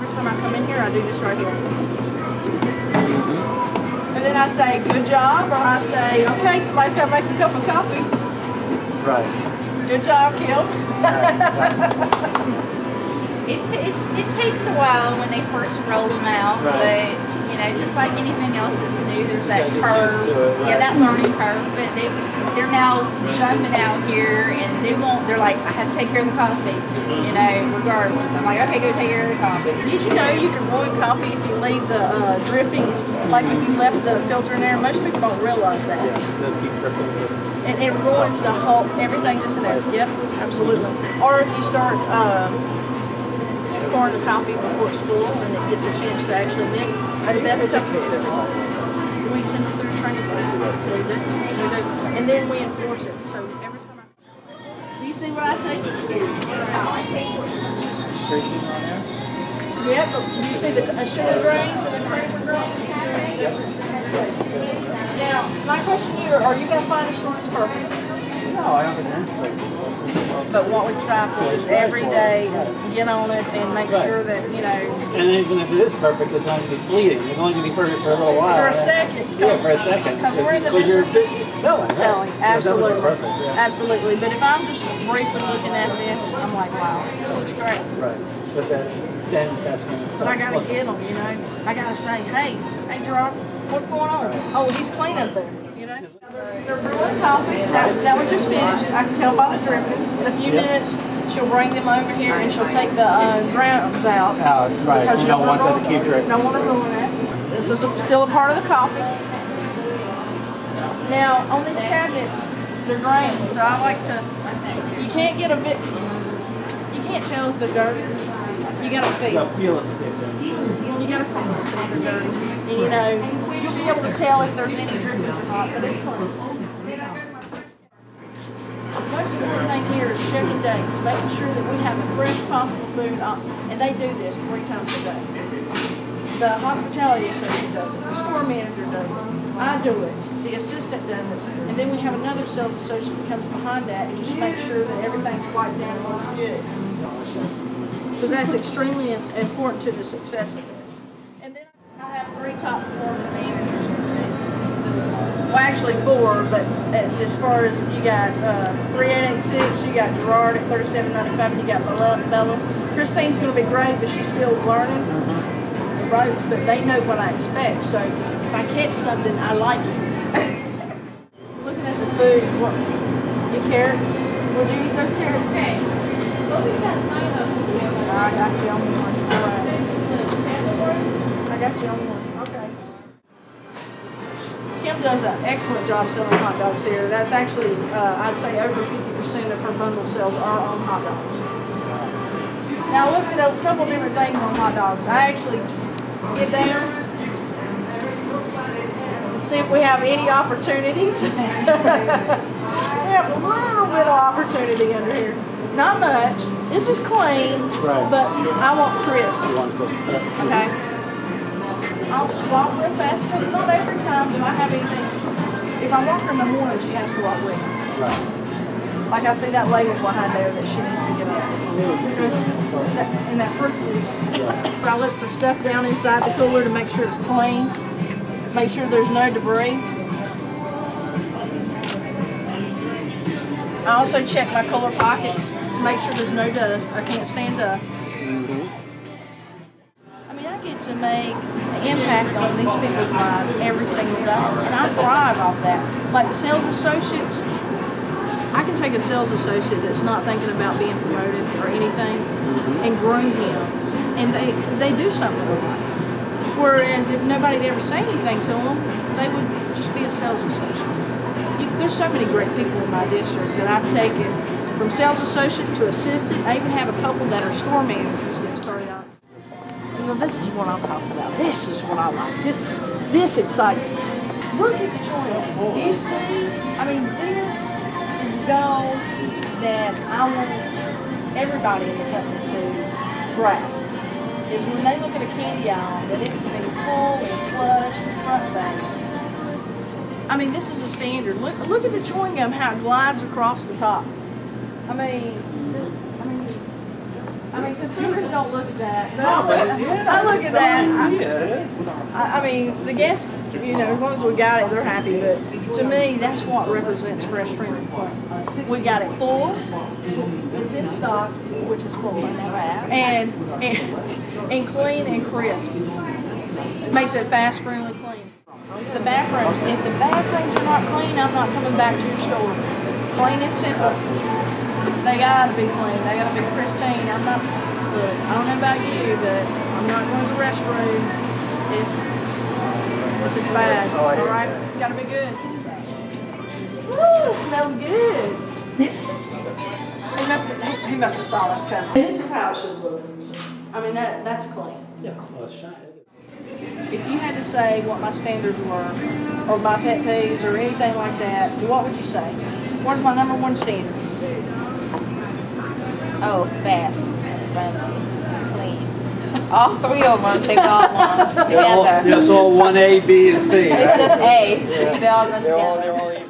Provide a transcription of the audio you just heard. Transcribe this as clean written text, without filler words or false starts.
every time I come in here, I do this right here. And then I say, good job, or I say, okay, somebody's got to make a cup of coffee. Right. Good job, Kim. It takes a while when they first roll them out, but you know, just like anything else that's new, there's that curve. Yeah, that learning curve. But they're now jumping out here, and they're like, I have to take care of the coffee, you know, regardless. I'm like, okay, go take care of the coffee. You know, you can ruin coffee if you leave the drippings, like if you left the filter in there. Most people don't realize that. Yeah, they'll keep dripping. And it ruins the whole, everything that's in there. Yep, absolutely. Or if you start pouring the coffee before it's full and it gets a chance to actually mix, the best cup. We send it through training class. We do. And then we enforce it. So every time do you see what I say? Streaking on there? Yep, but do you see the sugar grains and the creamer grains? Now, my question here, are you going to find assurance perfect? No, I don't think that's But what we try for is every day is get on it and make sure that, you know. And even if it is perfect, it's only going to be fleeting. It's only going to be perfect for a little while. For a second. Yeah, for a second. Because we're in the business selling. Selling, absolutely. So perfect, yeah. Absolutely. But if I'm just briefly looking at this, I'm like, wow, this looks great. Right. But then that's when it's But I got to get them, you know. I got to say, hey Gerard, what's going on? Oh, he's clean up there. You know, they're brewing coffee. That one just finished. I can tell by the drippings. In a few minutes, she'll bring them over here and she'll take the grounds out. Right. Because you don't want that to keep dripping. Don't want to ruin that. This is still a part of the coffee. Now, on these cabinets, they're grains, so I like to. You can't get a bit. You can't tell if they're dirty. You gotta feel. You feel it to see if they're You gotta feel it to see if they're dirty. And you know, you'll be able to tell if there's any drippings or not, but it's clean. The most important thing here is checking dates, making sure that we have the fresh possible food on, and they do this 3 times a day. The hospitality associate does it, the store manager does it, I do it, the assistant does it, and then we have another sales associate that comes behind that and just makes sure that everything's wiped down and looks good. Because that's extremely important to the success of this. And then I have 3 top performing managers. Well, actually 4, but as far as you got 3886, you got Gerard at 3795, and you got Bella. Christine's going to be great, but she's still learning the ropes, but they know what I expect. So if I catch something, I like it. Looking at the food, what? Your carrots? Would you eat those carrots? Okay. Well, we got 5 of them. I got you on one. All right. I got you on one. Okay. Kim does an excellent job selling hot dogs here. That's actually, I'd say over 50% of her bundle sales are on hot dogs. Now look at a couple different things on hot dogs. I actually get down and see if we have any opportunities. We have a little bit of opportunity under here. Not much. This is clean, but I want crisp. Okay? I'll just walk real fast because not every time do I have anything. If I walk her in the morning, she has to walk with me. Right. Like I see that label behind there that she needs to get up. And that fruit juice. I look for stuff down inside the cooler to make sure it's clean. Make sure there's no debris. I also check my cooler pockets to make sure there's no dust. I can't stand dust. I mean, I get to make an impact on these people's lives every single day, and I thrive off that. Like the sales associates, I can take a sales associate that's not thinking about being promoted or anything and groom him, and they do something with it. Whereas if nobody would ever say anything to them, they would just be a sales associate. There's so many great people in my district that I've taken from sales associate to assistant. I even have a couple that are store managers that started out. You know, this is what I'm talking about. This is what I like. This excites me. Look at the choice. Do you see? I mean, this is the goal that I want everybody in the company to grasp. Is when they look at a candy aisle, that it can be full and flush and front face. I mean, this is a standard. Look at the chewing gum, how it glides across the top. I mean, I mean, consumers don't look at that. But No, but I look at that. Yeah. I mean, the guests, you know, as long as we got it, they're happy. But to me, that's what represents fresh, free, and clean. We got it full. It's in stock, which is full, and clean and crisp. It makes it fast, friendly, clean. The bathrooms. If the bathrooms are not clean, I'm not coming back to your store. Plain and simple. They gotta be clean. They gotta be pristine. I'm not. Look, I don't know about you, but I'm not going to the restroom if it's bad. All right, it's gotta be good. Woo, it smells good. He must have saw us coming. This is how it should look. I mean, that's clean. Yeah, close shot. If you had to say what my standards were, or my pet peeves, or anything like that, what would you say? What's my number one standard? Oh, fast, friendly, clean. All three of them, they all one together. Yeah, it's all 1A, B, and C. It's just A. They all go They're all together. even.